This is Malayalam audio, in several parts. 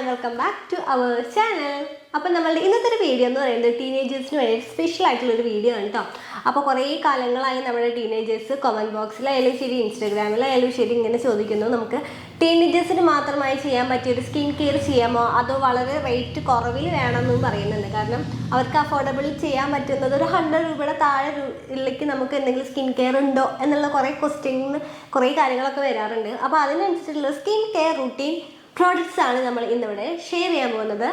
welcome back to our channel. അപ്പോൾ നമ്മളുടെ ഇന്നത്തെ ഒരു വീഡിയോ എന്ന് പറയുന്നത് ടീനേജേഴ്സിന് വേണ്ടി സ്പെഷ്യൽ ആയിട്ടുള്ളൊരു വീഡിയോ ആണ് കേട്ടോ. അപ്പോൾ കുറേ കാലങ്ങളായി നമ്മുടെ ടീനേജേഴ്സ് കമൻറ്റ് ബോക്സിലായാലും ശരി ഇൻസ്റ്റാഗ്രാമിലായാലും ശരി ഇങ്ങനെ ചോദിക്കുന്നു, നമുക്ക് ടീനേജേഴ്സിന് മാത്രമായി ചെയ്യാൻ പറ്റിയൊരു സ്കിൻ കെയർ ചെയ്യാമോ, അതോ വളരെ റേറ്റ് കുറവിൽ വേണമെന്നും പറയുന്നുണ്ട്. കാരണം അവർക്ക് അഫോർഡബിൾ ചെയ്യാൻ പറ്റുന്നത് ഒരു 100 രൂപയുടെ താഴെ ഉള്ളിലേക്ക് നമുക്ക് എന്തെങ്കിലും സ്കിൻ കെയർ ഉണ്ടോ എന്നുള്ള കുറേ ക്വസ്റ്റ്യൻ കുറേ കാര്യങ്ങളൊക്കെ വരാറുണ്ട്. അപ്പോൾ അതിനനുസരിച്ചുള്ള സ്കിൻ കെയർ റൂട്ടീൻ പ്രോഡക്റ്റ്സ് ആണ് നമ്മൾ ഇന്നിവിടെ ഷെയർ ചെയ്യാൻ പോകുന്നത്.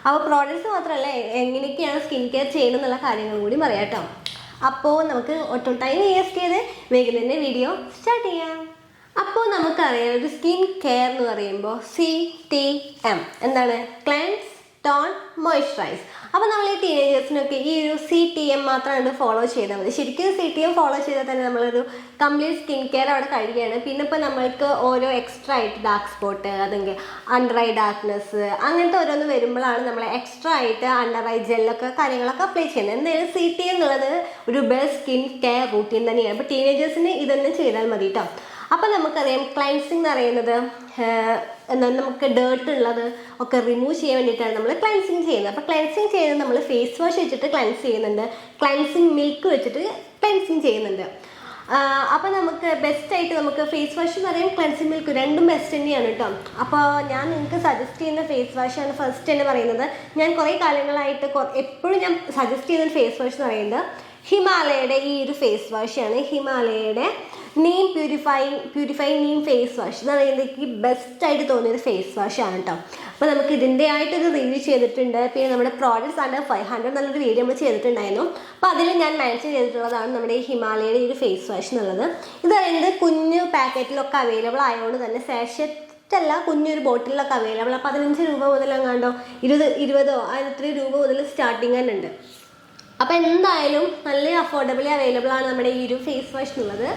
അപ്പോൾ പ്രോഡക്റ്റ്സ് മാത്രമല്ല, എങ്ങനെയൊക്കെയാണ് സ്കിൻ കെയർ ചെയ്യുന്നത് എന്നുള്ള കാര്യങ്ങളും കൂടി പറയാം കേട്ടോ. അപ്പോൾ നമുക്ക് ഒട്ടും ടൈം വേസ്റ്റ് ചെയ്ത് വേഗം തന്നെ വീഡിയോ സ്റ്റാർട്ട് ചെയ്യാം. അപ്പോൾ നമുക്കറിയാം, ഒരു സ്കിൻ കെയർ എന്ന് പറയുമ്പോൾ CTM എന്താണ്? Cleanse, tone, moisturise. അപ്പോൾ നമ്മൾ ഈ ടീനേജേഴ്സിനൊക്കെ ഈ ഒരു CTM മാത്രമാണ് ഫോളോ ചെയ്താൽ മതി. ശരിക്കും CTM ഫോളോ ചെയ്താൽ തന്നെ നമ്മളൊരു കംപ്ലീറ്റ് സ്കിൻ കെയർ അവിടെ കഴിയുകയാണ്. പിന്നെ ഇപ്പോൾ നമ്മൾക്ക് ഓരോ എക്സ്ട്രാ ആയിട്ട് ഡാർക്ക് സ്പോട്ട്, അല്ലെങ്കിൽ അണ്ടർ ഐ ഡാർക്ക്നെസ്, അങ്ങനത്തെ ഓരോന്ന് വരുമ്പോഴാണ് നമ്മൾ എക്സ്ട്രാ ആയിട്ട് അണ്ടർ ഐ ജെല്ലൊക്കെ കാര്യങ്ങളൊക്കെ അപ്ലൈ ചെയ്യുന്നത്. എന്തായാലും CTM എന്നുള്ളത് ഒരു ബെസ്റ്റ് സ്കിൻ കെയർ റൂട്ടീൻ തന്നെയാണ്. അപ്പോൾ ടീനേജേഴ്സിന് ഇതൊന്നും ചെയ്താൽ മതി കേട്ടോ. അപ്പോൾ നമുക്കറിയാം, ക്ലൻസിങ് എന്ന് പറയുന്നത് എന്നാൽ നമുക്ക് ഡേർട്ട് ഉള്ളത് ഒക്കെ റിമൂവ് ചെയ്യാൻ വേണ്ടിയിട്ടാണ് നമ്മൾ ക്ലൻസിങ് ചെയ്യുന്നത്. അപ്പോൾ ക്ലൻസിങ് ചെയ്യുന്നത് നമ്മൾ ഫേസ് വാഷ് വെച്ചിട്ട് ക്ലൻസ് ചെയ്യുന്നുണ്ട്, ക്ലൻസിങ് മിൽക്ക് വെച്ചിട്ട് ക്ലൻസിങ് ചെയ്യുന്നുണ്ട്. അപ്പോൾ നമുക്ക് ബെസ്റ്റായിട്ട് നമുക്ക് ഫേസ് വാഷ് എന്ന് പറയും, ക്ലൻസിങ് മിൽക്ക് രണ്ടും ബെസ്റ്റ് തന്നെയാണ് കേട്ടോ. അപ്പോൾ ഞാൻ നിങ്ങൾക്ക് സജസ്റ്റ് ചെയ്യുന്ന ഫേസ് വാഷാണ് ഫസ്റ്റ് തന്നെ പറയുന്നത്. ഞാൻ കുറേ കാലങ്ങളായിട്ട് എപ്പോഴും ഞാൻ സജസ്റ്റ് ചെയ്യുന്ന ഫേസ് വാഷ് എന്ന് പറയുന്നത് ഹിമാലയയുടെ ഈ ഒരു ഫേസ് വാഷാണ്. ഹിമാലയയുടെ neem purifying neem face wash എന്ന് പറയുന്നത് എനിക്ക് ബെസ്റ്റായിട്ട് തോന്നിയൊരു ഫേസ് വാഷാണ് കേട്ടോ. അപ്പോൾ നമുക്ക് ഇതിൻ്റെ ആയിട്ടൊരു റിവ്യൂ ചെയ്തിട്ടുണ്ട്. പിന്നെ നമ്മുടെ പ്രോഡക്റ്റ്സ് ആണ് 500 എന്നുള്ളൊരു വീഡിയോ നമ്മൾ ചെയ്തിട്ടുണ്ടായിരുന്നു. അപ്പോൾ അതിൽ ഞാൻ മെൻഷൻ ചെയ്തിട്ടുള്ളതാണ് നമ്മുടെ ഈ ഹിമാലയയുടെ ഈ ഒരു ഫേസ് വാഷ് എന്നുള്ളത്. ഇത് പറയുന്നത് കുഞ്ഞു പാക്കറ്റിലൊക്കെ അവൈലബിൾ ആയതുകൊണ്ട് തന്നെ സാഷറ്റല്ല, കുഞ്ഞൊരു ബോട്ടിലൊക്കെ അവൈലബിൾ. 15 രൂപ മുതൽ അങ്ങാണ്ടോ 20 അത്രയും രൂപ മുതൽ സ്റ്റാർട്ടിങ് തന്നെ ഉണ്ട്. അപ്പോൾ എന്തായാലും നല്ല അഫോർഡബിളി അവൈലബിൾ ആണ് നമ്മുടെ ഈ ഒരു ഫേസ് വാഷ് എന്നുള്ളത്.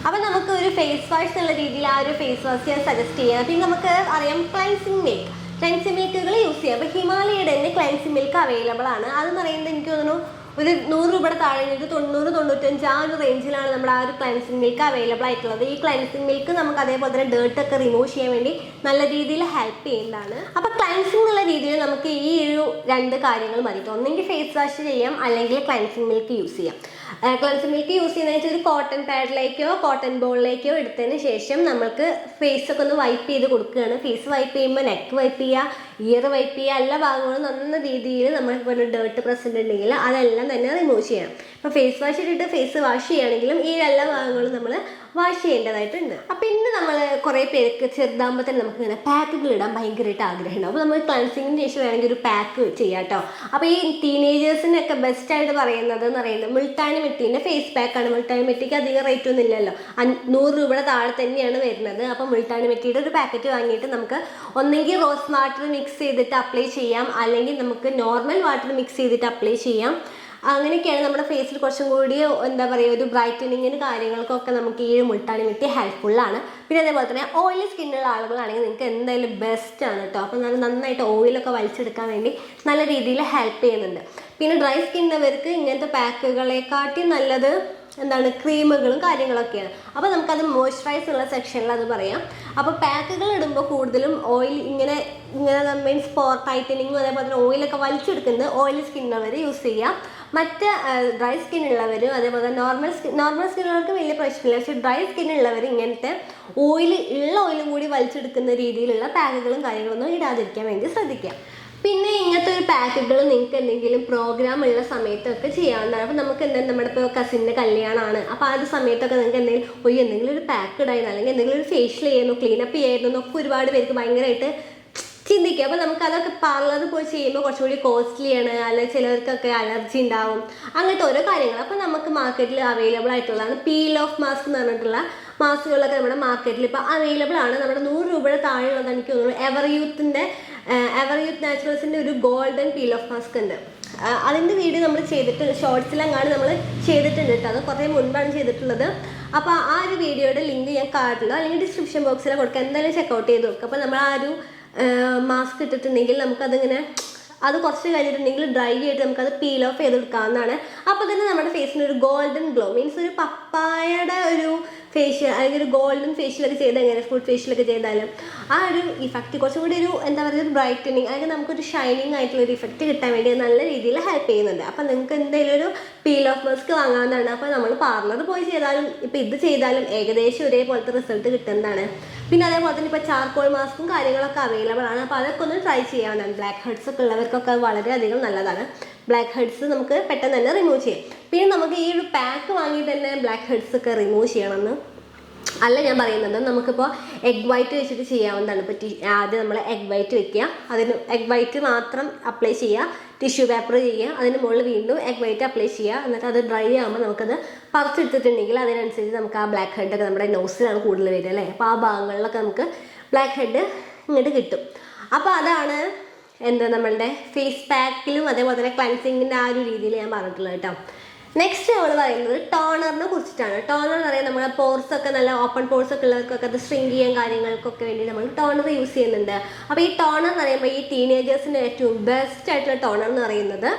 അപ്പോൾ നമുക്ക് ഒരു ഫേസ് വാഷ് എന്നുള്ള രീതിയിൽ ആ ഒരു ഫേസ് വാഷ് ഞാൻ സജസ്റ്റ് ചെയ്യാം. പിന്നെ നമുക്ക് അറിയാം ക്ലൻസിങ് മിൽക്കുകൾ യൂസ് ചെയ്യാം. അപ്പോൾ ഹിമാലയയുടെ തന്നെ ക്ലൻസിങ് മിൽക്ക് അവൈലബിൾ ആണ്. അതെന്ന് പറയുന്നത് എനിക്ക് തോന്നുന്നു ഒരു 100 രൂപയുടെ താഴെ, ഒരു 90-95 ആ ഒരു റേഞ്ചിലാണ് നമ്മുടെ ആ ഒരു ക്ലൻസിങ് മിൽക്ക് അവൈലബിൾ ആയിട്ടുള്ളത്. ഈ ക്ലൻസിങ് മിൽക്ക് നമുക്ക് അതേപോലെ തന്നെ ഡേർട്ടൊക്കെ റിമൂവ് ചെയ്യാൻ വേണ്ടി നല്ല രീതിയിൽ ഹെൽപ്പ് ചെയ്യുന്നതാണ്. അപ്പോൾ ക്ലൻസിങ് എന്നുള്ള രീതിയിൽ നമുക്ക് ഈ ഒരു 2 കാര്യങ്ങൾ മതി. ഒന്നെങ്കിൽ ഫേസ് വാഷ് ചെയ്യാം, അല്ലെങ്കിൽ ക്ലൻസിങ് മിൽക്ക് യൂസ് ചെയ്യാം. ക്ലൻസിങ് മിൽക്ക് യൂസ് ചെയ്യുന്നതെന്ന് വെച്ചാൽ ഒരു കോട്ടൺ പാഡിലേക്കോ കോട്ടൺ ബോളിലേക്കോ എടുത്തതിന് ശേഷം നമുക്ക് ഫേസൊക്കെ ഒന്ന് വൈപ്പ് ചെയ്ത് കൊടുക്കുകയാണ്. ഫേസ് വൈപ്പ് ചെയ്യുമ്പോൾ നെക്ക് വൈപ്പ് ചെയ്യുക, ഇയർ വൈപ്പ് ചെയ്യുക, എല്ലാ ഭാഗങ്ങളും നല്ല രീതിയിൽ നമ്മൾക്ക് ഒരു ഡേർട്ട് പ്രസൻറ്റ് ഉണ്ടെങ്കിൽ അതെല്ലാം തന്നെ റിമൂവ് ചെയ്യണം. അപ്പോൾ ഫേസ് വാഷ് ഇട്ടിട്ട് ഫേസ് വാഷ് ചെയ്യുകയാണെങ്കിലും ഈ എല്ലാ ഭാഗങ്ങളും നമ്മൾ വാഷ് ചെയ്യേണ്ടതായിട്ടുണ്ട്. അപ്പോൾ ഇന്ന് നമ്മൾ കുറേ പേർക്ക് ചെറുതാകുമ്പോൾ തന്നെ നമുക്ക് ഇങ്ങനെ പാക്കുകൾ ഇടാൻ ഭയങ്കരമായിട്ട് ആഗ്രഹമുണ്ട്. അപ്പോൾ നമ്മൾ ക്ലൻസിങ്ങിന് ശേഷം വേണമെങ്കിൽ ഒരു പാക്ക് ചെയ്യാം കേട്ടോ. അപ്പോൾ ഈ ടീനേജേഴ്സിനൊക്കെ ബെസ്റ്റായിട്ട് പറയുന്നത് മുൾട്ടാനി മിട്ടീൻ്റെ ഫേസ് പാക്കാണ്. മുൾട്ടാനി മിട്ടിക്ക് അധികം റേറ്റ് ഒന്നും ഇല്ലല്ലോ, 100 രൂപയുടെ താഴെ തന്നെയാണ് വരുന്നത്. അപ്പോൾ മുൾട്ടാനി മിട്ടിയുടെ ഒരു പാക്കറ്റ് വാങ്ങിയിട്ട് നമുക്ക് ഒന്നെങ്കിൽ റോസ് വാട്ടർ മിക്സ് ചെയ്തിട്ട് അപ്ലൈ ചെയ്യാം, അല്ലെങ്കിൽ നമുക്ക് നോർമൽ വാട്ടർ മിക്സ് ചെയ്തിട്ട് അപ്ലൈ ചെയ്യാം. അങ്ങനെയൊക്കെയാണ് നമ്മുടെ ഫേസിൽ കുറച്ചും കൂടി എന്താ പറയുക, ഒരു ബ്രൈറ്റനിങ്ങിന് കാര്യങ്ങൾക്കൊക്കെ നമുക്ക് ഈ മുൾട്ടാനി മിട്ടി ഹെൽപ്ഫുള്ളാണ്. പിന്നെ അതേപോലെ തന്നെ ഓയിലി സ്കിന്നുള്ള ആളുകളാണെങ്കിൽ നിങ്ങൾക്ക് എന്തായാലും ബെസ്റ്റാണ് കേട്ടോ. അപ്പോൾ നന്നായിട്ട് ഓയിലൊക്കെ വലിച്ചെടുക്കാൻ വേണ്ടി നല്ല രീതിയിൽ ഹെൽപ്പ് ചെയ്യുന്നുണ്ട്. പിന്നെ ഡ്രൈ സ്കിന്നവർക്ക് ഇങ്ങനത്തെ പാക്കുകളെക്കാട്ടി നല്ലത് എന്താണ്, ക്രീമുകളും കാര്യങ്ങളൊക്കെയാണ്. അപ്പോൾ നമുക്കത് മോയ്സ്ചറൈസ് ഉള്ള സെക്ഷനിൽ അത് പറയാം. അപ്പോൾ പാക്കുകൾ ഇടുമ്പോൾ കൂടുതലും ഓയിൽ ഇങ്ങനെ മീൻസ് പോർ ടൈറ്റനിങ്ങും അതേപോലെ തന്നെ ഓയിലൊക്കെ വലിച്ചെടുക്കുന്നത് ഓയിലി സ്കിന്നുള്ളവർ യൂസ് ചെയ്യാം. മറ്റ് ഡ്രൈ സ്കിന്നുള്ളവരും അതേപോലെ നോർമൽ സ്കിന്നുള്ളവർക്ക് വലിയ പ്രശ്നമില്ല. പക്ഷേ ഡ്രൈ സ്കിന്നുള്ളവർ ഇങ്ങനത്തെ ഓയിലും കൂടി വലിച്ചെടുക്കുന്ന രീതിയിലുള്ള പാക്കുകളും കാര്യങ്ങളൊന്നും ഇടാതിരിക്കാൻ വേണ്ടി ശ്രദ്ധിക്കാം. പിന്നെ ഇങ്ങനത്തെ ഒരു പാക്കുകൾ നിങ്ങൾക്ക് എന്തെങ്കിലും പ്രോഗ്രാം ഉള്ള സമയത്തൊക്കെ ചെയ്യാവുന്നതാണ്. അപ്പോൾ നമുക്ക് എന്തായാലും നമ്മുടെ ഇപ്പോൾ കസിൻ്റെ കല്യാണമാണ്, അപ്പോൾ ആ ഒരു സമയത്തൊക്കെ നിങ്ങൾക്ക് എന്തെങ്കിലും ഒരു പാക്ക് ഇടായിരുന്നു, അല്ലെങ്കിൽ എന്തെങ്കിലും ഒരു ഫേഷ്യൽ ചെയ്യുന്നു, ക്ലീനപ്പ് ചെയ്യായിരുന്നു എന്നൊക്കെ ഒരുപാട് പേർക്ക് ഭയങ്കരമായിട്ട് ചിന്തിക്കുക. അപ്പോൾ നമുക്ക് അതൊക്കെ പാർലറിൽ പോയി ചെയ്യുമ്പോൾ കുറച്ചുകൂടി കോസ്റ്റ്ലിയാണ്, അല്ലെങ്കിൽ ചിലവർക്കൊക്കെ അലർജി ഉണ്ടാവും, അങ്ങനത്തെ ഓരോ കാര്യങ്ങൾ. അപ്പോൾ നമുക്ക് മാർക്കറ്റിൽ അവൈലബിൾ ആയിട്ടുള്ളതാണ് പീൽ ഓഫ് മാസ്ക് എന്ന് പറഞ്ഞിട്ടുള്ള മാസ്കുകളൊക്കെ നമ്മുടെ മാർക്കറ്റിൽ ഇപ്പോൾ അവൈലബിൾ ആണ്. നമ്മുടെ 100 രൂപയുടെ താഴെയുള്ളത് എനിക്ക് തോന്നുന്നു എവർ യൂത്ത് നാച്ചുറൽസിൻ്റെ ഒരു ഗോൾഡൻ പീൽ ഓഫ് മാസ്ക് ഉണ്ട്. അതിൻ്റെ വീഡിയോ നമ്മൾ ചെയ്തിട്ടുണ്ട്, ഷോർട്സിലെങ്ങാണ് നമ്മൾ ചെയ്തിട്ടുണ്ട് കേട്ടോ. അത് കുറേ മുൻപാണ് ചെയ്തിട്ടുള്ളത്. അപ്പോൾ ആ ഒരു വീഡിയോയുടെ ലിങ്ക് ഞാൻ കാർഡിലോ അല്ലെങ്കിൽ ഡിസ്ക്രിപ്ഷൻ ബോക്സിലോ കൊടുക്കുക, എന്തായാലും ചെക്കൗട്ട് ചെയ്ത് നോക്കുക. അപ്പോൾ നമ്മൾ ആ ഒരു മാസ്ക് ഇട്ടിട്ടുണ്ടെങ്കിൽ നമുക്കതിങ്ങനെ അത് കുറച്ച് കഴിഞ്ഞിട്ടുണ്ടെങ്കിൽ ഡ്രൈ ആയിട്ട് നമുക്കത് പീൽ ഓഫ് ചെയ്തെടുക്കാവുന്നതാണ്. അപ്പോൾ തന്നെ നമ്മുടെ ഫേസിന് ഒരു ഗോൾഡൻ ഗ്ലോ, മീൻസ് ഒരു പപ്പായയുടെ ഒരു ഫേഷ്യൽ അല്ലെങ്കിൽ ഒരു ഗോൾഡൻ ഫേഷ്യലൊക്കെ ചെയ്താൽ എങ്ങനെ ഫുൾ ഫേഷ്യലൊക്കെ ചെയ്താലും ആ ഒരു ഇഫക്റ്റ് കുറച്ചും കൂടി ഒരു എന്താ പറയുക ഒരു ബ്രൈറ്റനിങ് അല്ലെങ്കിൽ നമുക്കൊരു ഷൈനിങ് ആയിട്ടുള്ള ഒരു ഇഫക്റ്റ് കിട്ടാൻ വേണ്ടി നല്ല രീതിയിൽ ഹെൽപ്പ് ചെയ്യുന്നുണ്ട്. അപ്പം നിങ്ങൾക്ക് എന്തെങ്കിലും ഒരു പീൽ ഓഫ് മാസ്ക് വാങ്ങാവുന്നതാണ്. അപ്പോൾ നമ്മൾ പാർലർ പോയി ചെയ്താലും ഇപ്പം ഇത് ചെയ്താലും ഏകദേശം ഒരേപോലത്തെ റിസൾട്ട് കിട്ടുന്നതാണ്. പിന്നെ അതേപോലെ തന്നെ ഇപ്പോൾ ചാർക്കോൾ മാസ്കും കാര്യങ്ങളൊക്കെ അവൈലബിൾ ആണ്. അപ്പോൾ അതൊക്കെ ഒന്ന് ട്രൈ ചെയ്യാവുന്നതാണ്. ബ്ലാക്ക് ഹെഡ്സ് ഒക്കെ ഉള്ളവർക്കൊക്കെ വളരെയധികം നല്ലതാണ്. ബ്ലാക്ക് ഹെഡ്സ് നമുക്ക് പെട്ടെന്ന് തന്നെ റിമൂവ് ചെയ്യാം. പിന്നെ നമുക്ക് ഈ ഒരു പാക്ക് വാങ്ങി തന്നെ ബ്ലാക്ക് ഹെഡ്സ് ഒക്കെ റിമൂവ് ചെയ്യണമെന്ന് അല്ല ഞാൻ പറയുന്നത്. നമുക്കിപ്പോൾ എഗ് വൈറ്റ് വെച്ചിട്ട് ചെയ്യാവുന്നതാണ്. ഇപ്പോൾ ആദ്യം നമ്മൾ എഗ് വൈറ്റ് വെക്കുക, അതിന് എഗ് വൈറ്റ് മാത്രം അപ്ലൈ ചെയ്യുക, ടിഷ്യൂ പേപ്പർ ചെയ്യുക, അതിന് മുകളിൽ വീണ്ടും എഗ് വൈറ്റ് അപ്ലൈ ചെയ്യുക. എന്നിട്ട് അത് ഡ്രൈ ആകുമ്പോൾ നമുക്കത് പറിച്ചെടുത്തിട്ടുണ്ടെങ്കിൽ അതിനനുസരിച്ച് നമുക്ക് ആ ബ്ലാക്ക് ഹെഡൊക്കെ നമ്മുടെ നോസിലാണ് കൂടുതൽ വരിക അല്ലേ. അപ്പോൾ ആ ഭാഗങ്ങളിലൊക്കെ നമുക്ക് ബ്ലാക്ക് ഹെഡ് ഇങ്ങോട്ട് കിട്ടും. അപ്പോൾ അതാണ് എന്താ നമ്മളുടെ ഫേസ് പാക്കിലും അതേപോലെ തന്നെ ക്ലൻസിങ്ങിൻ്റെ ആ ഒരു രീതിയിൽ ഞാൻ പറഞ്ഞിട്ടുള്ളത് കേട്ടോ. നെക്സ്റ്റ് നമ്മൾ പറയുന്നത് ടോണറിനെ കുറിച്ചിട്ടാണ്. ടോണർ എന്ന് പറയുന്നത് നമ്മുടെ പോർസ് ഒക്കെ നല്ല ഓപ്പൺ പോർസ് ഒക്കെ ഉള്ളവർക്കൊക്കെ അത് ഷ്രിങ്ക് ചെയ്യാൻ കാര്യങ്ങൾക്കൊക്കെ വേണ്ടി നമ്മൾ ടോണർ യൂസ് ചെയ്യുന്നുണ്ട്. അപ്പോൾ ഈ ടോണർ എന്ന് പറയുമ്പോൾ ഈ ടീനേജേഴ്സിന് ഏറ്റവും ബെസ്റ്റ് ആയിട്ടുള്ള ടോണർ എന്ന് പറയുന്നത്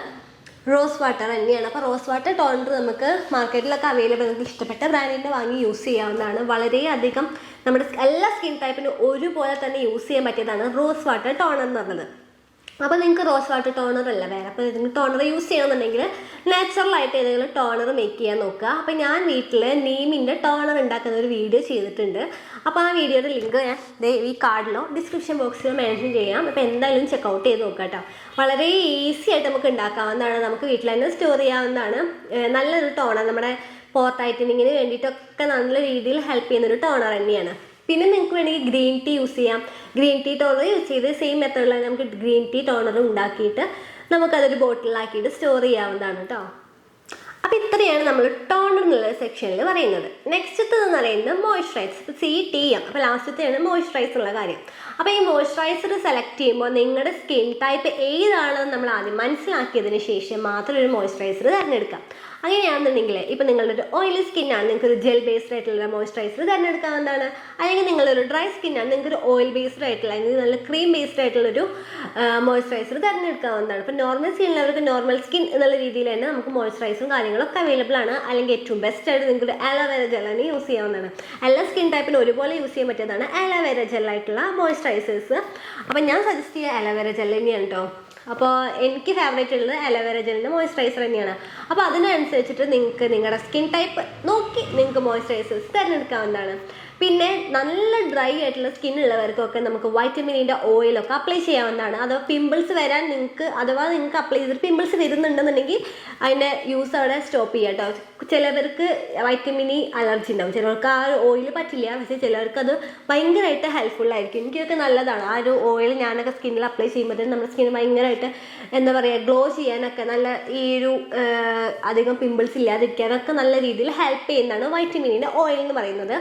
റോസ് വാട്ടർ തന്നെയാണ്. അപ്പോൾ റോസ് വാട്ടർ ടോണർ നമുക്ക് മാർക്കറ്റിലൊക്കെ അവൈലബിൾ. നമുക്ക് ഇഷ്ടപ്പെട്ട ബ്രാൻഡിൻ്റെ വാങ്ങി യൂസ് ചെയ്യാവുന്നതാണ്. വളരെയധികം നമ്മുടെ എല്ലാ സ്കിൻ ടൈപ്പിനും ഒരുപോലെ തന്നെ യൂസ് ചെയ്യാൻ പറ്റിയതാണ് റോസ് വാട്ടർ ടോണർ എന്ന് പറഞ്ഞത്. അപ്പോൾ നിങ്ങൾക്ക് റോസ് വാട്ടർ ടോണർ അല്ല വേറെ. അപ്പോൾ ഏതെങ്കിലും ടോണർ യൂസ് ചെയ്യണമെന്നുണ്ടെങ്കിൽ നാച്ചുറലായിട്ട് ഏതെങ്കിലും ടോണർ മേക്ക് ചെയ്യാൻ നോക്കുക. അപ്പോൾ ഞാൻ വീട്ടിൽ നീമിൻ്റെ ടോണർ ഉണ്ടാക്കുന്ന ഒരു വീഡിയോ ചെയ്തിട്ടുണ്ട്. അപ്പോൾ ആ വീഡിയോയുടെ ലിങ്ക് ഞാൻ ഈ കാർഡിലോ ഡിസ്ക്രിപ്ഷൻ ബോക്സിലോ മെൻഷൻ ചെയ്യാം. അപ്പോൾ എന്തായാലും ചെക്കൗട്ട് ചെയ്ത് നോക്കാം കേട്ടോ. വളരെ ഈസി ആയിട്ട് നമുക്ക് ഉണ്ടാക്കാവുന്നതാണ്. നമുക്ക് വീട്ടിൽ തന്നെ സ്റ്റോർ ചെയ്യാവുന്നതാണ്. നല്ലൊരു ടോണർ നമ്മുടെ പോർ ടൈറ്റനിങ്ങിന് വേണ്ടിയിട്ടൊക്കെ നല്ല രീതിയിൽ ഹെൽപ്പ് ചെയ്യുന്നൊരു ടോണർ തന്നെയാണ്. പിന്നെ നിങ്ങൾക്ക് വേണമെങ്കിൽ ഗ്രീൻ ടീ യൂസ് ചെയ്യാം. ഗ്രീൻ ടീ ടോണർ യൂസ് ചെയ്ത് സെയിം മെത്തേഡിൽ നമുക്ക് ഗ്രീൻ ടീ ടോണർ ഉണ്ടാക്കിയിട്ട് നമുക്കതൊരു ബോട്ടിലാക്കിയിട്ട് സ്റ്റോർ ചെയ്യാവുന്നതാണ് കേട്ടോ. അപ്പോൾ ഇത്രയാണ് നമ്മൾ ടോണർ എന്നുള്ള സെക്ഷനിൽ പറയുന്നത്. നെക്സ്റ്റ് എന്ന് പറയുന്നത് മോയ്സ്ചറൈസർ. CTM. അപ്പോൾ ലാസ്റ്റത്തെയാണ് മോയ്സ്ചറൈസർ ഉള്ള കാര്യം. അപ്പോൾ ഈ മോയ്സ്ചറൈസർ സെലക്ട് ചെയ്യുമ്പോൾ നിങ്ങളുടെ സ്കിൻ ടൈപ്പ് ഏതാണെന്ന് നമ്മൾ ആദ്യം മനസ്സിലാക്കിയതിന് ശേഷം മാത്രം ഒരു മോയ്സ്ചറൈസർ തിരഞ്ഞെടുക്കാം. അങ്ങനെയാണെന്നുണ്ടെങ്കിൽ ഇപ്പോൾ നിങ്ങളുടെ ഒരു ഓയിലി സ്കിന്നാണ്, നിങ്ങൾക്ക് ഒരു ജെൽ ബേസ്ഡ് ആയിട്ടുള്ള മോയ്സ്ചറൈസർ തിരഞ്ഞെടുക്കാവുന്നതാണ്. അല്ലെങ്കിൽ നിങ്ങളൊരു ഡ്രൈ സ്കിന്നാണ്, നിങ്ങൾക്ക് ഒരു ഓയിൽ ബേസ്ഡ് ആയിട്ടുള്ള അല്ലെങ്കിൽ നല്ല ക്രീം ബേസ്ഡ് ആയിട്ടുള്ളൊരു മോയ്സ്ചറൈസർ തിരഞ്ഞെടുക്കാവുന്നതാണ്. ഇപ്പോൾ നോർമൽ സ്കിന്നുള്ളവർക്ക് നോർമൽ സ്കിൻ എന്നുള്ള രീതിയിൽ തന്നെ നമുക്ക് മോയ്സ്ചറൈസറും കാര്യങ്ങളൊക്കെ അവൈലബിൾ ആണ്. അല്ലെങ്കിൽ ഏറ്റവും ബെസ്റ്റ് ആയിട്ട് നിങ്ങൾക്ക് അലോവേര ജെല്ലാണ് യൂസ് ചെയ്യാവുന്നതാണ്. എല്ലാ സ്കിൻ ടൈപ്പിനും ഒരുപോലെ യൂസ് ചെയ്യാൻ പറ്റിയതാണ് അലോവേര ജെല്ലായിട്ടുള്ള മോയ്സ്ചറൈസേഴ്സ്. അപ്പോൾ ഞാൻ സജസ്റ്റ് ചെയ്യുക അലോവേര ജെൽ തന്നെയാണ് കേട്ടോ. അപ്പോൾ എനിക്ക് ഫേവറേറ്റ് ഉള്ളത് അലോവേര ജെല്ലിൻ്റെ മോയ്സ്ചറൈസർ തന്നെയാണ്. അപ്പോൾ അതിനനുസരിച്ചിട്ട് നിങ്ങൾക്ക് നിങ്ങളുടെ സ്കിൻ ടൈപ്പ് നോക്കി നിങ്ങൾക്ക് മോയ്സ്ചറൈസേഴ്സ് തിരഞ്ഞെടുക്കാവുന്നതാണ്. പിന്നെ നല്ല ഡ്രൈ ആയിട്ടുള്ള സ്കിൻ ഉള്ളവർക്കൊക്കെ നമുക്ക് വൈറ്റമിനിൻ്റെ ഓയിലൊക്കെ അപ്ലൈ ചെയ്യാവുന്നതാണ്. അഥവാ പിമ്പിൾസ് വരാൻ അഥവാ നിങ്ങൾക്ക് അപ്ലൈ ചെയ്തിട്ട് പിമ്പിൾസ് വരുന്നുണ്ടെന്നുണ്ടെങ്കിൽ അതിൻ്റെ യൂസ് അവിടെ സ്റ്റോപ്പ് ചെയ്യാം കേട്ടോ. ചിലവർക്ക് വൈറ്റമിനി അലർജി ഉണ്ടാവും, ചിലർക്ക് ആ ഒരു ഓയിൽ പറ്റില്ല. പക്ഷേ ചിലവർക്ക് അത് ഭയങ്കരമായിട്ട് ഹെൽപ്ഫുള്ളായിരിക്കും. എനിക്കൊക്കെ നല്ലതാണ് ആ ഒരു ഓയിൽ ഞാനൊക്കെ സ്കിന്നിൽ അപ്ലൈ ചെയ്യുമ്പോഴത്തേക്കും നമ്മുടെ സ്കിൻ ഭയങ്കരമായിട്ട് എന്താ പറയുക ഗ്ലോ ചെയ്യാനൊക്കെ നല്ല ഈ ഒരു അധികം പിമ്പിൾസ് ഇല്ലാതിരിക്കാനൊക്കെ നല്ല രീതിയിൽ ഹെൽപ്പ് ചെയ്യുന്നതാണ് വൈറ്റമിനിൻ്റെ ഓയിൽ എന്ന് പറയുന്നത്.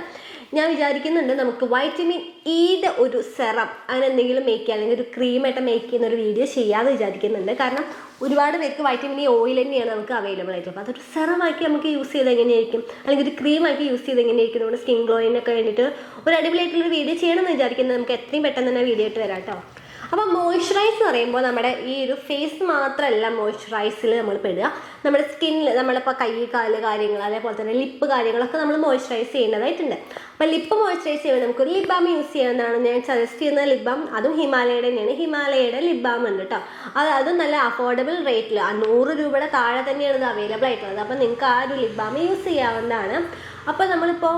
ഞാൻ വിചാരിക്കുന്നുണ്ട് നമുക്ക് വൈറ്റമിൻ ഇയുടെ ഒരു സെറം അങ്ങനെ എന്തെങ്കിലും മേക്ക് ചെയ്യുക അല്ലെങ്കിൽ ഒരു ക്രീമായിട്ട് മേക്ക് ചെയ്യുന്ന ഒരു വീഡിയോ ചെയ്യാമെന്ന് വിചാരിക്കുന്നുണ്ട്. കാരണം ഒരുപാട് പേർക്ക് വൈറ്റമിൻ ഇ ഓയിൽ തന്നെയാണ് നമുക്ക് അവൈലബിൾ ആയിട്ടുള്ളത്. അപ്പോൾ അതൊരു സെറമാക്കി നമുക്ക് യൂസ് ചെയ്ത് എങ്ങനെയായിരിക്കും, അല്ലെങ്കിൽ ഒരു ക്രീമാക്കി യൂസ് ചെയ്ത് എങ്ങനെയായിരിക്കും നമ്മുടെ സ്കിൻ ഗ്ലോയിനൊക്കെ വേണ്ടിയിട്ട് ഒരു അടിപൊളിയായിട്ടുള്ളൊരു വീഡിയോ ചെയ്യണമെന്ന് വിചാരിക്കുന്നത്. നമുക്ക് എത്രയും പെട്ടെന്ന് തന്നെ വീഡിയോ ആയിട്ട് വരാം കേട്ടോ. അപ്പോൾ മോയ്സ്ചറൈസ് എന്ന് പറയുമ്പോൾ നമ്മുടെ ഈ ഒരു ഫേസ് മാത്രമല്ല മോയ്സ്ചറൈസിൽ നമ്മൾ പെടുക. നമ്മുടെ സ്കിന്നിൽ നമ്മളിപ്പോൾ കൈ കാല് കാര്യങ്ങൾ അതേപോലെ തന്നെ ലിപ്പ് കാര്യങ്ങളൊക്കെ നമ്മൾ മോയ്സ്ചറൈസ് ചെയ്യേണ്ടതായിട്ടുണ്ട്. അപ്പോൾ ലിപ്പ് മോയ്സ്ചറൈസ് ചെയ്യുമ്പോൾ നമുക്കൊരു ലിപ് ബാം യൂസ് ചെയ്യാവുന്നതാണ്. ഞാൻ സജസ്റ്റ് ചെയ്യുന്ന ലിപ് ബാം അതും ഹിമാലയയുടെ തന്നെയാണ്. ഹിമാലയയുടെ ലിപ് ബാം ഉണ്ട് കേട്ടോ. അതും നല്ല അഫോർഡബിൾ റേറ്റിൽ 100 രൂപയുടെ താഴെ തന്നെയാണ് ഇത് അവൈലബിൾ ആയിട്ടുള്ളത്. അപ്പോൾ നിങ്ങൾക്ക് ആ ഒരു ലിപ് ബാം യൂസ് ചെയ്യാവുന്നതാണ്. അപ്പോൾ നമ്മളിപ്പോൾ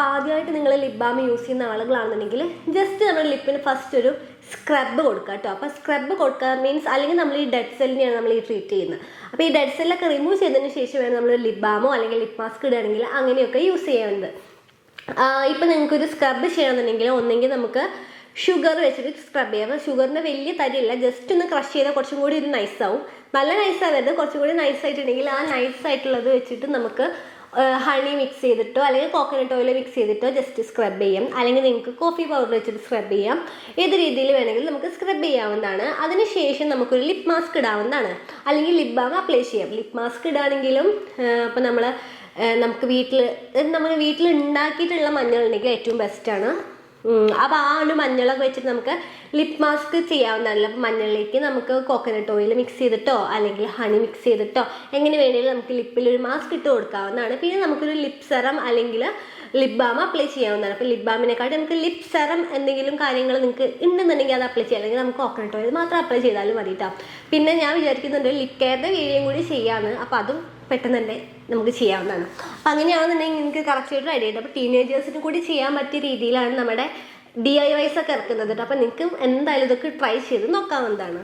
ആദ്യമായിട്ട് നിങ്ങൾ ലിപ് ബാം യൂസ് ചെയ്യുന്ന ആളുകളാണെന്നുണ്ടെങ്കിൽ ജസ്റ്റ് നമ്മുടെ ലിപ്പിന് ഫസ്റ്റ് ഒരു സ്ക്രബ് കൊടുക്കുക കേട്ടോ. അപ്പോൾ സ്ക്രബ് കൊടുക്കുക മീൻസ് അല്ലെങ്കിൽ നമ്മൾ ഈ ഡെഡ് സെല്ലിനെയാണ് നമ്മൾ ഈ ട്രീറ്റ് ചെയ്യുന്നത്. അപ്പോൾ ഈ ഡെഡ് സെല്ലൊക്കെ റിമൂവ് ചെയ്തതിന് ശേഷം വേണം നമ്മൾ ലിപ് ബാമോ അല്ലെങ്കിൽ ലിപ് മാസ്ക് ഇടുകയാണെങ്കിൽ അങ്ങനെയൊക്കെ യൂസ് ചെയ്യുന്നത്. ഇപ്പം നിങ്ങൾക്കൊരു സ്ക്രബ് ചെയ്യണമെന്നുണ്ടെങ്കിൽ ഒന്നെങ്കിൽ നമുക്ക് ഷുഗർ വെച്ചിട്ട് സ്ക്രബ് ചെയ്യാം. അപ്പോൾ ഷുഗറിൻ്റെ വലിയ തരിയല്ല, ജസ്റ്റ് ഒന്ന് ക്രഷ് ചെയ്താൽ കുറച്ചും കൂടി ഒരു നൈസാവും. നല്ല നൈസാവരുത്, കുറച്ചും കൂടി നൈസായിട്ടുണ്ടെങ്കിൽ ആ നൈസായിട്ടുള്ളത് വെച്ചിട്ട് നമുക്ക് ഹണി മിക്സ് ചെയ്തിട്ടോ അല്ലെങ്കിൽ കോക്കനട്ട് ഓയിൽ മിക്സ് ചെയ്തിട്ടോ ജസ്റ്റ് സ്ക്രബ് ചെയ്യാം. അല്ലെങ്കിൽ നിങ്ങൾക്ക് കോഫി പൗഡർ വെച്ചിട്ട് സ്ക്രബ് ചെയ്യാം. ഏത് രീതിയിൽ വേണമെങ്കിലും നമുക്ക് സ്ക്രബ് ചെയ്യാവുന്നതാണ്. അതിനുശേഷം നമുക്കൊരു ലിപ് മാസ്ക് ഇടാവുന്നതാണ്, അല്ലെങ്കിൽ ലിപ് ബാം അപ്ലൈ ചെയ്യാം. ലിപ് മാസ്ക് ഇടാണെങ്കിലും ഇപ്പോൾ നമുക്ക് വീട്ടിൽ ഉണ്ടാക്കിയിട്ടുള്ള മഞ്ഞൾ ഉണ്ടെങ്കിൽ ഏറ്റവും ബെസ്റ്റാണ്. അപ്പോൾ ആ ഒരു മഞ്ഞളൊക്കെ വെച്ചിട്ട് നമുക്ക് ലിപ് മാസ്ക് ചെയ്യാവുന്നതല്ല. അപ്പോൾ മഞ്ഞളിലേക്ക് നമുക്ക് കോക്കനട്ട് ഓയിൽ മിക്സ് ചെയ്തിട്ടോ അല്ലെങ്കിൽ ഹണി മിക്സ് ചെയ്തിട്ടോ എങ്ങനെ വേണമെങ്കിലും നമുക്ക് ലിപ്പിൽ ഒരു മാസ്ക് ഇട്ട് കൊടുക്കാവുന്നതാണ്. പിന്നെ നമുക്കൊരു ലിപ് സെറം അല്ലെങ്കിൽ ലിപ് ബാം അപ്ലൈ ചെയ്യാവുന്നതാണ്. അപ്പോൾ ലിപ് ബാമിനെക്കാട്ടി നമുക്ക് ലിപ് സെറം എന്തെങ്കിലും കാര്യങ്ങൾ നിങ്ങൾക്ക് ഉണ്ടെന്നുണ്ടെങ്കിൽ അത് അപ്ലൈ ചെയ്യാം, അല്ലെങ്കിൽ നമുക്ക് കോക്കനട്ട് ഓയിൽ മാത്രം അപ്ലൈ ചെയ്താലും മതി കേട്ടോ. പിന്നെ ഞാൻ വിചാരിക്കുന്നുണ്ട് ലിപ് കെയറിൻ്റെ വീഡിയോയും കൂടി ചെയ്യാമെന്ന്. അപ്പോൾ അതും പെട്ടെന്ന് തന്നെ നമുക്ക് ചെയ്യാവുന്നതാണ്. അപ്പോൾ അങ്ങനെയാണെന്നുണ്ടെങ്കിൽ നിങ്ങൾക്ക് കറക്റ്റായിട്ട് ഐഡിയ ഉണ്ട്. അപ്പോൾ ടീനേജേഴ്സിന് കൂടി ചെയ്യാൻ പറ്റിയ രീതിയിലാണ് നമ്മുടെ DIYs ഒക്കെ ഇറക്കുന്നത് കേട്ടോ. അപ്പോൾ നിങ്ങൾക്ക് എന്തായാലും ഇതൊക്കെ ട്രൈ ചെയ്ത് നോക്കാവുന്നതാണ്.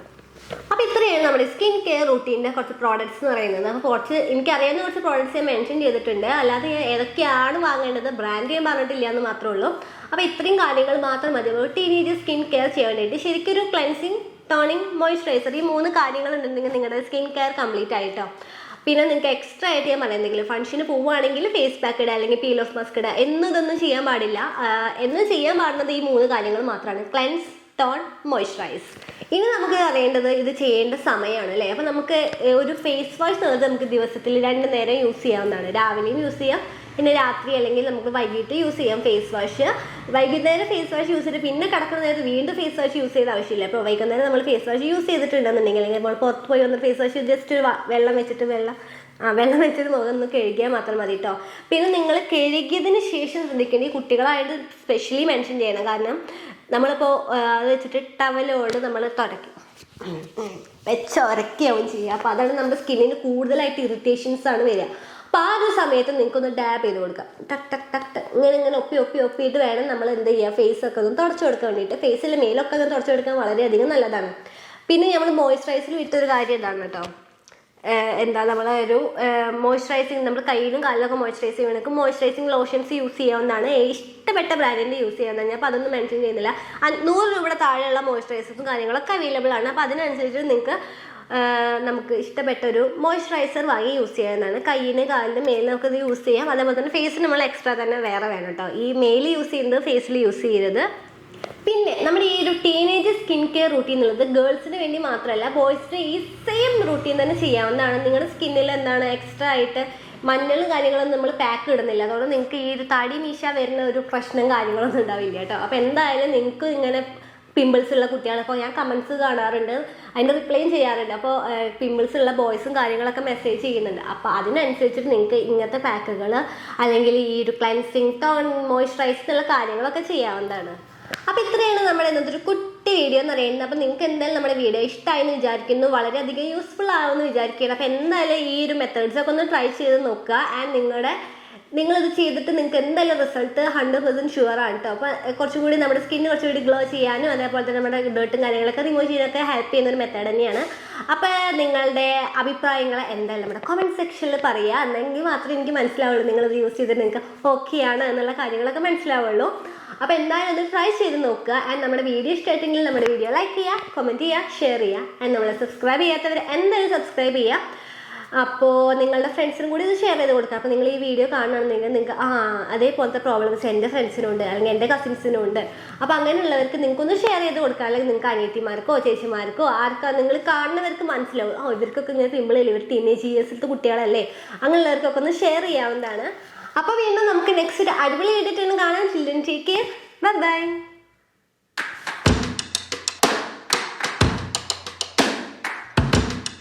അപ്പോൾ ഇത്രയാണ് നമ്മുടെ സ്കിൻ കെയർ റൂട്ടീൻ്റെ കുറച്ച് പ്രോഡക്റ്റ്സ് എന്ന് പറയുന്നത്. അപ്പോൾ കുറച്ച് എനിക്കറിയാവുന്ന കുറച്ച് പ്രോഡക്റ്റ്സ് ഞാൻ മെൻഷൻ ചെയ്തിട്ടുണ്ട്. അല്ലാതെ ഞാൻ ഏതൊക്കെയാണ് വാങ്ങേണ്ടത് ബ്രാൻഡ് ഞാൻ പറഞ്ഞിട്ടില്ല എന്ന് മാത്രമേ ഉള്ളൂ. അപ്പോൾ ഇത്രയും കാര്യങ്ങൾ മാത്രം മതി ഒരു ടീനേജ് സ്കിൻ കെയർ ചെയ്യാൻ വേണ്ടിയിട്ട്. ശരിക്കും ഒരു ക്ലെൻസിങ്, ടോണിങ്, മോയ്സ്ചറൈസർ, ഈ 3 കാര്യങ്ങളുണ്ടെങ്കിൽ നിങ്ങളുടെ സ്കിൻ കെയർ കംപ്ലീറ്റ് ആയിട്ടോ. പിന്നെ നിങ്ങൾക്ക് എക്സ്ട്രാ ആയിട്ട് ഞാൻ പറയാം, എന്തെങ്കിലും ഫംഗ്ഷന് പോവുകയാണെങ്കിൽ ഫേസ് പാക്ക് ഇടുക, അല്ലെങ്കിൽ പീൽ ഓഫ് മാസ്ക് ഇടുക, ഇതൊന്നും ചെയ്യാൻ പാടില്ല. എന്ന് ചെയ്യാൻ പാടുന്നത് ഈ 3 കാര്യങ്ങൾ മാത്രമാണ്: ക്ലെൻസ്, ടോൺ, മോയ്സ്ചറൈസ്. ഇനി നമുക്ക് അറിയേണ്ടത് ഇത് ചെയ്യേണ്ട സമയമാണ് അല്ലേ. അപ്പോൾ നമുക്ക് ഒരു ഫേസ് വാഷ് എന്നുള്ളത് നമുക്ക് ദിവസത്തിൽ 2 നേരം യൂസ് ചെയ്യാവുന്നതാണ്. രാവിലെയും യൂസ് ചെയ്യാം, പിന്നെ രാത്രി അല്ലെങ്കിൽ നമുക്ക് വൈകിട്ട് യൂസ് ചെയ്യാം ഫേസ് വാഷ്. വൈകുന്നേരം ഫേസ് വാഷ് യൂസ് ചെയ്തിട്ട് പിന്നെ കിടക്കുന്ന നേരത്ത് വീണ്ടും ഫേസ് വാഷ് യൂസ് ചെയ്ത ആവശ്യമില്ല. അപ്പോൾ വൈകുന്നേരം നമ്മൾ ഫേസ് വാഷ് യൂസ് ചെയ്തിട്ടുണ്ടെന്നുണ്ടെങ്കിൽ, അല്ലെങ്കിൽ നമ്മൾ പുറത്ത് പോയി വന്ന് ഫേസ് വാഷ് ജസ്റ്റ് വെള്ളം വെച്ചിട്ട് മുഖം ഒന്ന് കഴുകിയാൽ മാത്രം മതി കേട്ടോ. പിന്നെ നിങ്ങൾ കഴുകിയതിന് ശേഷം ശ്രദ്ധിക്കേണ്ടി കുട്ടികളായിട്ട് സ്പെഷ്യലി മെൻഷൻ ചെയ്യണം. കാരണം നമ്മളിപ്പോൾ അത് വെച്ചിട്ട് ടവലോട് നമ്മൾ തുടയ്ക്കും, വെച്ചൊരക്കുകയാവും ചെയ്യുക. അപ്പോൾ അതാണ് നമ്മുടെ സ്കിന്നിന് കൂടുതലായിട്ട് ഇറിറ്റേഷൻസ് ആണ് വരിക. അപ്പോൾ ആ ഒരു സമയത്ത് നിങ്ങൾക്കൊന്ന് ഡാബ് ചെയ്ത് കൊടുക്കാം. ടക്ക് ടക്ക് ടക്ക് ഇങ്ങനെ ഒപ്പിയിട്ട് വേണം നമ്മൾ എന്ത് ചെയ്യുക, ഫേസൊക്കെ ഒന്ന് തുടച്ചു കൊടുക്കാൻ വേണ്ടിയിട്ട്. ഫേസിൽ മേലൊക്കെ ഒന്ന് തുടച്ചു കൊടുക്കാൻ വളരെയധികം നല്ലതാണ്. പിന്നെ നമ്മൾ മോയ്സ്ചറൈസറിൽ വിട്ടൊരു കാര്യം ഇതാണ് കേട്ടോ. നമ്മളൊരു മോയ്സ്ചറൈസിങ്, നമ്മൾ കയ്യിലും കാലിലൊക്കെ മോയ്സ്ചറൈസ് ചെയ്യണമെങ്കിൽ മോയ്സ്ചറൈസിങ് ലോഷൻസ് യൂസ് ചെയ്യാവുന്നതാണ്. ഇഷ്ടപ്പെട്ട ബ്രാൻഡിൻ്റെ യൂസ് ചെയ്യാവുന്നതാണ്. ഞാൻ അപ്പോൾ അതൊന്നും മെൻഷൻ ചെയ്യുന്നില്ല. 100 രൂപയുടെ താഴെയുള്ള മോയ്സ്ചറൈസേഴ്സും കാര്യങ്ങളൊക്കെ അവൈലബിൾ ആണ്. അപ്പോൾ അതിനനുസരിച്ച് നിങ്ങൾക്ക് നമുക്ക് ഇഷ്ടപ്പെട്ട ഒരു മോയ്സ്ചറൈസർ വാങ്ങി യൂസ് ചെയ്യാവുന്നതാണ്. കയ്യിന്, കാലിന്, മേലിൽ നമുക്ക് ഇത് യൂസ് ചെയ്യാം. അതേപോലെ തന്നെ ഫേസിന് നമ്മൾ എക്സ്ട്രാ തന്നെ വേറെ വേണം കേട്ടോ. ഈ മേലിൽ യൂസ് ചെയ്യുന്നത് ഫേസിൽ യൂസ് ചെയ്യരുത്. പിന്നെ നമ്മുടെ ഈ ഒരു ടീനേജ് സ്കിൻ കെയർ റൂട്ടീൻ എന്നുള്ളത് ഗേൾസിന് വേണ്ടി മാത്രമല്ല, ബോയ്സിന് ഈ സെയിം റൂട്ടീൻ തന്നെ ചെയ്യാവുന്നതാണ്. നിങ്ങളുടെ സ്കിന്നിൽ എക്സ്ട്രാ ആയിട്ട് മഞ്ഞളും കാര്യങ്ങളൊന്നും നമ്മൾ പാക്ക് ഇടുന്നില്ല. അതുകൊണ്ട് നിങ്ങൾക്ക് ഈ ഒരു തടി മീശ വരുന്ന ഒരു പ്രശ്നം കാര്യങ്ങളൊന്നും ഉണ്ടാവില്ല കേട്ടോ. അപ്പോൾ എന്തായാലും നിങ്ങൾക്ക് ഇങ്ങനെ പിമ്പിൾസ് ഉള്ള കുട്ടികൾ, അപ്പോൾ ഞാൻ കമൻസ് കാണാറുണ്ട്, അതിൻ്റെ റിപ്ലൈയും ചെയ്യാറുണ്ട്. അപ്പോൾ പിമ്പിൾസ് ഉള്ള ബോയ്സും കാര്യങ്ങളൊക്കെ മെസ്സേജ് ചെയ്യുന്നുണ്ട്. അപ്പോൾ അതിനനുസരിച്ചിട്ട് നിങ്ങൾക്ക് ഇങ്ങനത്തെ പാക്കുകൾ അല്ലെങ്കിൽ ഈ ഒരു ക്ലെൻസിങ്, ടോൺ, മോയ്സ്ചറൈസ് എന്നുള്ള കാര്യങ്ങളൊക്കെ ചെയ്യാവുന്നതാണ്. അപ്പോൾ ഇത്രയാണ് നമ്മുടെ ഇന്നത്തെ ഒരു കുട്ടി വീഡിയോ എന്ന് പറയുന്നത്. അപ്പോൾ നിങ്ങൾക്ക് എന്തായാലും നമ്മുടെ വീഡിയോ ഇഷ്ടമായെന്ന് വിചാരിക്കുന്നു, വളരെയധികം യൂസ്ഫുൾ ആവുമെന്ന് വിചാരിക്കുകയാണ്. അപ്പോൾ എന്തായാലും ഈ ഒരു മെത്തേഡ്സൊക്കെ ഒന്ന് ട്രൈ ചെയ്ത് നോക്കുക. ആൻഡ് നിങ്ങളിത് ചെയ്തിട്ട് നിങ്ങൾക്ക് എന്തായാലും റിസൾട്ട് 100% ഷുവർ ആണ് കേട്ടോ. അപ്പോൾ കുറച്ചും കൂടി നമ്മുടെ സ്കിന്ന് കുറച്ചുകൂടി ഗ്ലോ ചെയ്യാനും അതേപോലെ തന്നെ നമ്മുടെ ഡേർട്ടും കാര്യങ്ങളൊക്കെ റിമൂവ് ചെയ്യാനൊക്കെ ഹെൽപ്പ് ചെയ്യുന്ന ഒരു മെത്തേഡ് തന്നെയാണ്. അപ്പോൾ നിങ്ങളുടെ അഭിപ്രായങ്ങൾ എന്തായാലും നമ്മുടെ കമൻറ്റ് സെക്ഷനിൽ പറയുക. എന്നെങ്കിൽ മാത്രമേ എനിക്ക് മനസ്സിലാവുള്ളൂ നിങ്ങളിത് യൂസ് ചെയ്തിട്ട് നിങ്ങൾക്ക് ഓക്കെ ആണ് എന്നുള്ള കാര്യങ്ങളൊക്കെ മനസ്സിലാവുള്ളൂ. അപ്പോൾ എന്തായാലും ഒന്ന് ട്രൈ ചെയ്ത് നോക്കുക. ആൻഡ് നമ്മുടെ വീഡിയോ ഇഷ്ടമായിട്ടെങ്കിൽ നമ്മുടെ വീഡിയോ ലൈക്ക് ചെയ്യുക, കമൻറ്റ് ചെയ്യുക, ഷെയർ ചെയ്യുക. ആൻഡ് നമ്മളെ സബ്സ്ക്രൈബ് ചെയ്യാത്തവർ എന്തായാലും സബ്സ്ക്രൈബ് ചെയ്യുക. അപ്പോൾ നിങ്ങളുടെ ഫ്രണ്ട്സിനും കൂടി ഇത് ഷെയർ ചെയ്ത് കൊടുക്കുക. അപ്പോൾ നിങ്ങൾ ഈ വീഡിയോ കാണുകയാണെന്നുണ്ടെങ്കിൽ നിങ്ങൾക്ക് അതേപോലത്തെ പ്രോബ്ലംസ് എൻ്റെ ഫ്രണ്ട്സിനുണ്ട്, അല്ലെങ്കിൽ എൻ്റെ കസിൻസിനും ഉണ്ട്. അപ്പോൾ അങ്ങനെയുള്ളവർക്ക് നിങ്ങൾക്കൊന്ന് ഷെയർ ചെയ്ത് കൊടുക്കുക. അല്ലെങ്കിൽ നിങ്ങൾക്ക് അനിയത്തിമാർക്കോ ചേച്ചിമാർക്കോ ആർക്കാ നിങ്ങൾ കാണുന്നവർക്ക് മനസ്സിലാവും, ഇവർക്കൊക്കെ ഇങ്ങനെ പിമ്പിളില്ല, ഇവർ ടീനേജ് ഇയേഴ്സിലത്തെ കുട്ടികളല്ലേ, അങ്ങനെയുള്ളവർക്കൊക്കെ ഒന്ന് ഷെയർ ചെയ്യാവുന്നതാണ്. അപ്പോൾ വീണ്ടും നമുക്ക് നെക്സ്റ്റ് ഒരു അടിപൊളി ആയിട്ടാണ് കാണാൻ. Children take care, bye bye.